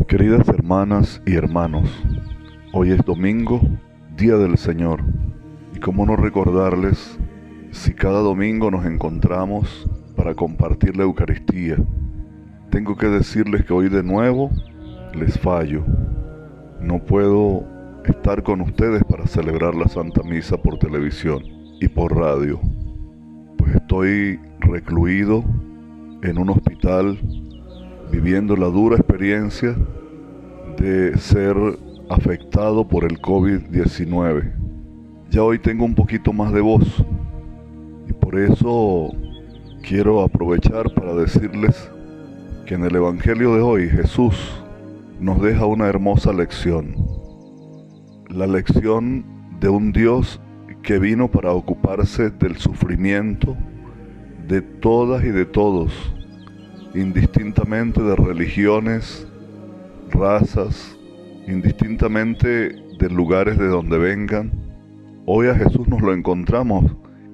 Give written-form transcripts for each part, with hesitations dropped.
Queridas hermanas y hermanos, hoy es domingo, Día del Señor, y cómo no recordarles si cada domingo nos encontramos para compartir la Eucaristía. Tengo que decirles que hoy de nuevo les fallo. No puedo estar con ustedes para celebrar la Santa Misa por televisión y por radio, pues estoy recluido en un hospital viviendo la dura experiencia de ser afectado por el COVID-19. Ya hoy tengo un poquito más de voz y por eso quiero aprovechar para decirles que en el Evangelio de hoy Jesús nos deja una hermosa lección. La lección de un Dios que vino para ocuparse del sufrimiento de todas y de todos, indistintamente de religiones, razas, indistintamente de lugares de donde vengan. Hoy a Jesús nos lo encontramos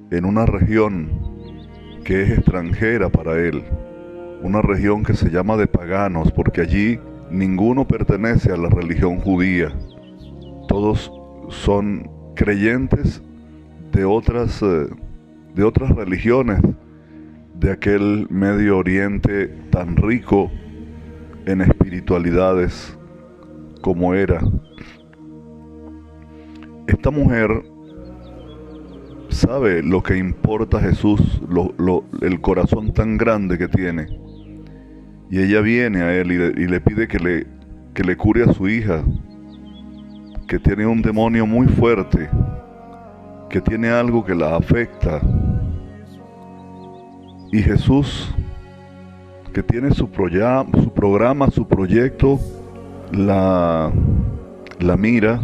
en una región que es extranjera para Él, una región que se llama de paganos, porque allí ninguno pertenece a la religión judía. Todos son creyentes de otras religiones de aquel Medio Oriente tan rico en espiritualidades como era. Esta mujer sabe lo que importa a Jesús, el corazón tan grande que tiene, y ella viene a él y le pide que le cure a su hija, que tiene un demonio muy fuerte, que tiene algo que la afecta. Y Jesús, que tiene su programa, su proyecto, la mira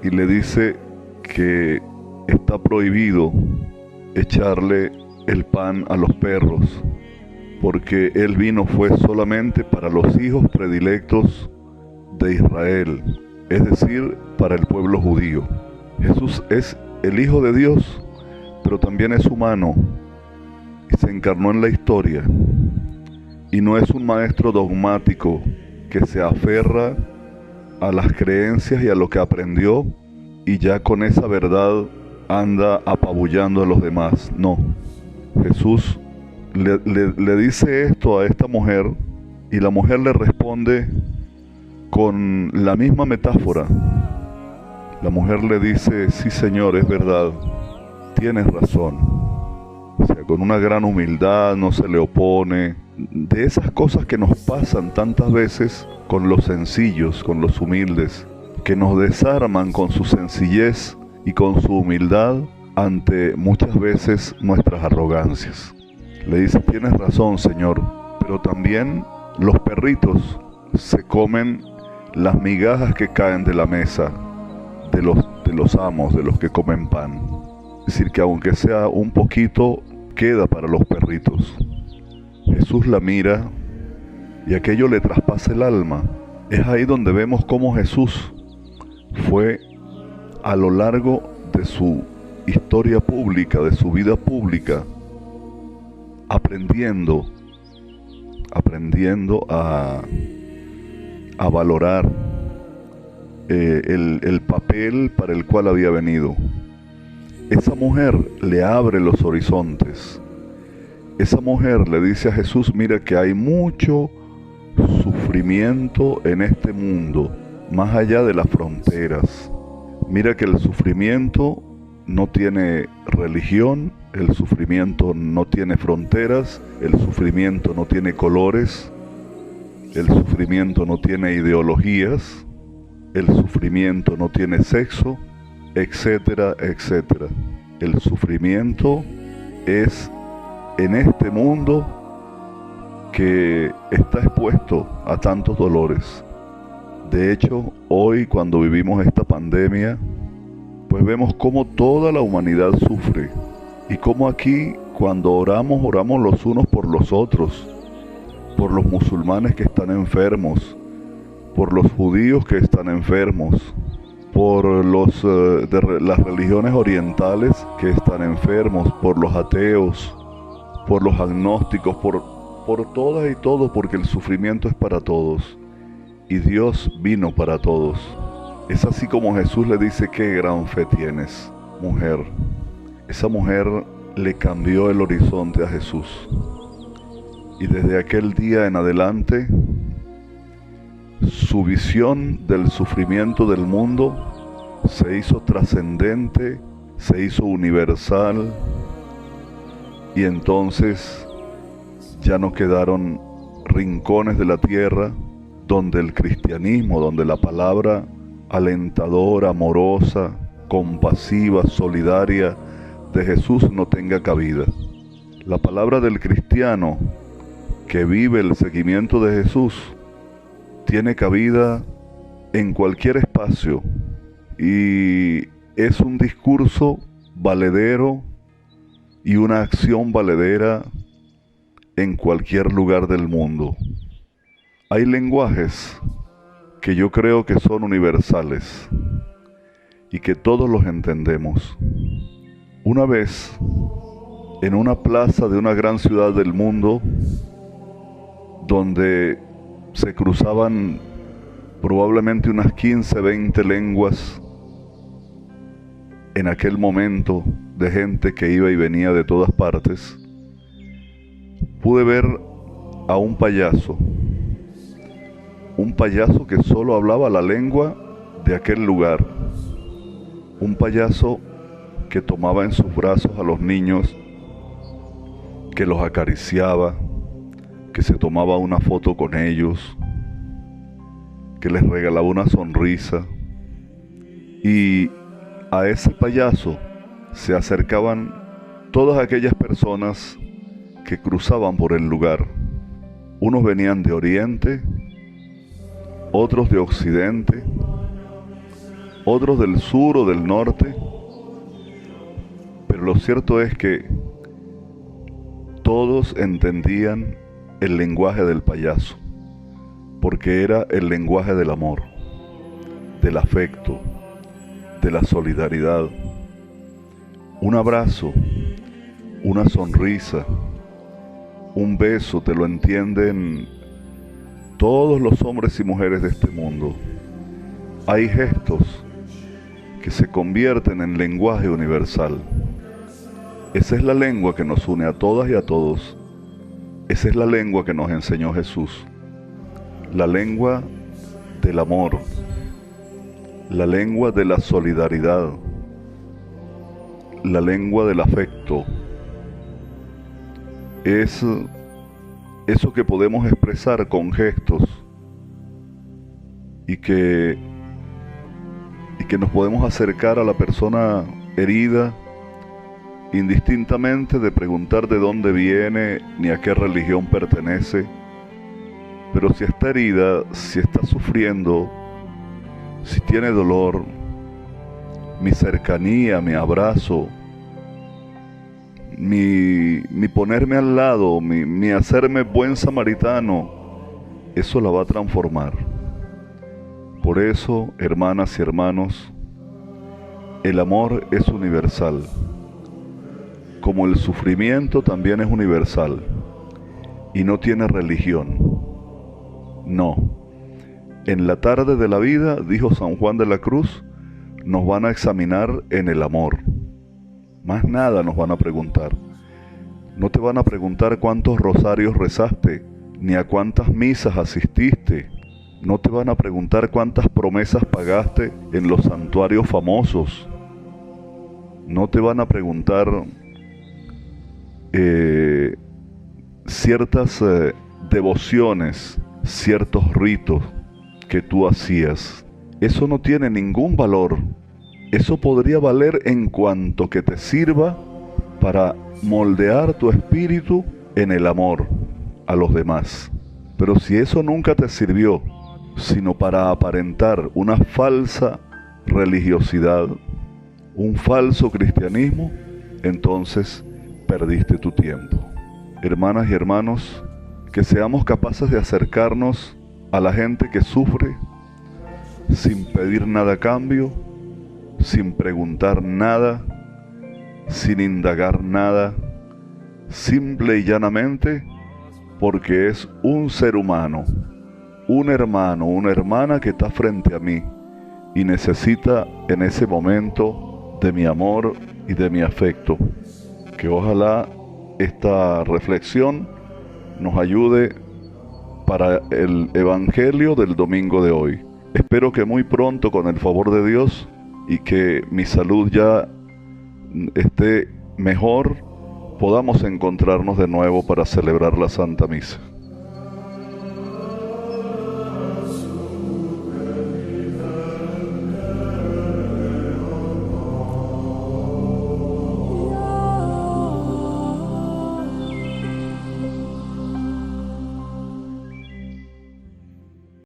y le dice que está prohibido echarle el pan a los perros, porque Él vino fue solamente para los hijos predilectos de Israel, es decir, para el pueblo judío. Jesús es el Hijo de Dios, pero también es humano y se encarnó en la historia. Y no es un maestro dogmático que se aferra a las creencias y a lo que aprendió y ya con esa verdad anda apabullando a los demás. No, Jesús le dice esto a esta mujer y la mujer le responde con la misma metáfora. La mujer le dice: sí, Señor, es verdad, tienes razón. O sea, con una gran humildad, no se le opone. De esas cosas que nos pasan tantas veces con los sencillos, con los humildes, que nos desarman con su sencillez y con su humildad ante muchas veces nuestras arrogancias. Le dice: tienes razón, Señor, pero también los perritos se comen las migajas que caen de la mesa de los amos, de los que comen pan. Es decir, que aunque sea un poquito, queda para los perritos. Jesús la mira y aquello le traspasa el alma. Es ahí donde vemos cómo Jesús fue a lo largo de su historia pública, de su vida pública, aprendiendo a valorar el papel para el cual había venido. Esa mujer le abre los horizontes. Esa mujer le dice a Jesús: mira que hay mucho sufrimiento en este mundo, más allá de las fronteras. Mira que el sufrimiento no tiene religión, el sufrimiento no tiene fronteras, el sufrimiento no tiene colores, el sufrimiento no tiene ideologías, el sufrimiento no tiene sexo, etcétera, etcétera. El sufrimiento es en este mundo que está expuesto a tantos dolores. De hecho, hoy cuando vivimos esta pandemia, pues vemos cómo toda la humanidad sufre y cómo aquí cuando oramos los unos por los otros, por los musulmanes que están enfermos, por los judíos que están enfermos, por los de las religiones orientales que están enfermos, por los ateos, por los agnósticos, por todas y todos, porque el sufrimiento es para todos. Y Dios vino para todos. Es así como Jesús le dice: qué gran fe tienes, mujer. Esa mujer le cambió el horizonte a Jesús. Y desde aquel día en adelante, su visión del sufrimiento del mundo se hizo trascendente, se hizo universal, y entonces ya no quedaron rincones de la tierra donde el cristianismo, donde la palabra alentadora, amorosa, compasiva, solidaria de Jesús no tenga cabida. La palabra del cristiano que vive el seguimiento de Jesús tiene cabida en cualquier espacio y es un discurso valedero y una acción valedera en cualquier lugar del mundo. Hay lenguajes que yo creo que son universales y que todos los entendemos. Una vez, en una plaza de una gran ciudad del mundo, donde se cruzaban probablemente unas 15, 20 lenguas en aquel momento, de gente que iba y venía de todas partes, pude ver a un payaso que solo hablaba la lengua de aquel lugar, un payaso que tomaba en sus brazos a los niños, que los acariciaba, que se tomaba una foto con ellos, que les regalaba una sonrisa. Y a ese payaso se acercaban todas aquellas personas que cruzaban por el lugar. Unos venían de Oriente, otros de Occidente, otros del sur o del norte, pero lo cierto es que todos entendían el lenguaje del payaso, porque era el lenguaje del amor, del afecto, de la solidaridad. Un abrazo, una sonrisa, un beso, te lo entienden todos los hombres y mujeres de este mundo. Hay gestos que se convierten en lenguaje universal. Esa es la lengua que nos une a todas y a todos. Esa es la lengua que nos enseñó Jesús. La lengua del amor, la lengua de la solidaridad, la lengua del afecto. Es eso que podemos expresar con gestos y que nos podemos acercar a la persona herida, indistintamente de preguntar de dónde viene ni a qué religión pertenece. Pero si está herida, si está sufriendo, si tiene dolor, mi cercanía, mi abrazo, mi ponerme al lado, mi hacerme buen samaritano, eso la va a transformar. Por eso, hermanas y hermanos, el amor es universal, como el sufrimiento también es universal y no tiene religión. No. En la tarde de la vida, dijo San Juan de la Cruz, nos van a examinar en el amor. Más nada nos van a preguntar. No te van a preguntar cuántos rosarios rezaste, ni a cuántas misas asististe. No te van a preguntar cuántas promesas pagaste en los santuarios famosos. No te van a preguntar ciertas devociones, ciertos ritos que tú hacías. Eso no tiene ningún valor. Eso podría valer en cuanto que te sirva para moldear tu espíritu en el amor a los demás. Pero si eso nunca te sirvió, sino para aparentar una falsa religiosidad, un falso cristianismo, entonces perdiste tu tiempo. Hermanas y hermanos, que seamos capaces de acercarnos a la gente que sufre sin pedir nada a cambio, sin preguntar nada, sin indagar nada, simple y llanamente porque es un ser humano, un hermano, una hermana que está frente a mí y necesita en ese momento de mi amor y de mi afecto. Que ojalá esta reflexión nos ayude para el Evangelio del domingo de hoy. Espero que muy pronto, con el favor de Dios, y que mi salud ya esté mejor, podamos encontrarnos de nuevo para celebrar la Santa Misa.